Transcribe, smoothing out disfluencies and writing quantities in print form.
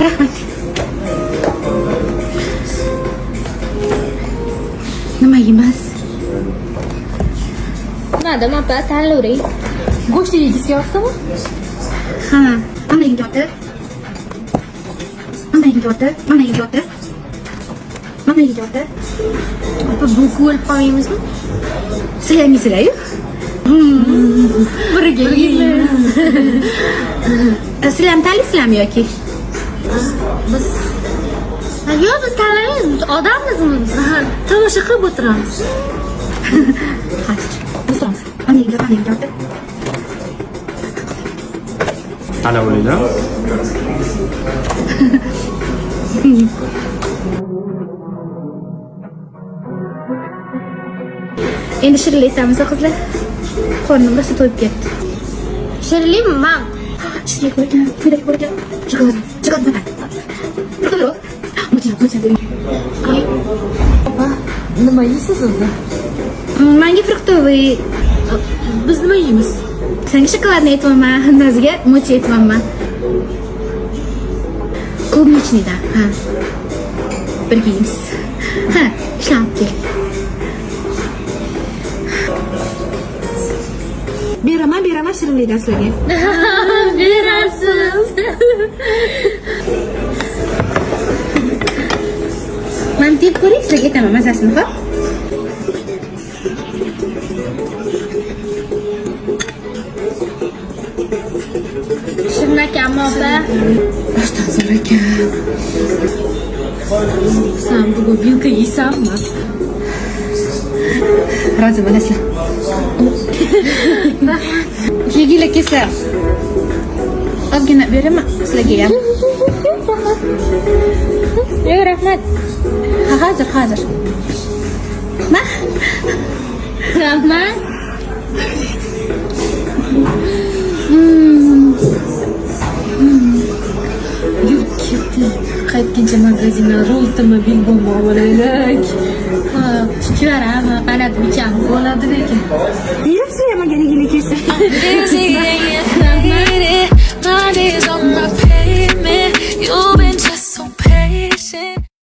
Rahmat. Nima yeymiz? Madam opa, tanlavering. Go'shtli yegisi yoqdimi? Ha, mana yeyapti. Mana yeyapti. Mana yeyapti. Mana yeyapti. Opa, bu ko'l qolmaymizmi? Sizlar yemisizlar-ku? Birga yeymiz. Sizlar ham tanlaysizlarmi yoki? Biz yo'q, biz tanlamaymiz. Biz odammizmi biz? Tomosha qilib o'tiramiz. Hozir. Biz turamiz. Mana yeyapti. Ana bo'ladi. Endi shirinlik aytamiz qizlar. Qornim rosa to'yib ketdi. Shirinlikmi, mam? Shirinlik ko'rgan, pirak ko'rgan. Chiqadi. To'g'ri. Mucha. Opa, nima yeysiz o'zi? Menga fruktoviy. Biz nima yeymiz? Senga shokoladni aytyapman, Nazga mocha aytyapman. Клубничныйdan. Ha. Birga yeymiz. Ha, ishlanib kel. Beraman shirinlikdan sizlarga. Berasiz. Men deb ko'ring, sizlarga aytaman mazasini, xo'p? Shirin akammi opa? Rostdan zo'r ekan. Sen bugun bilka yeysanmi? Rozi bo'lasizlar. Yeginglar kelsa, ozgina beraman sizlarga ham. Yo'q, rahmat. Ha, hozir. Ma? Rahmat. Yurt ketdi. Qaytguncha magazindan roltimi, bilbommi olaylik. Ha, chuchvarami, qanot bicham bo'ladi lekin. Yuribsizlar magazinga kelsa. Berasiz.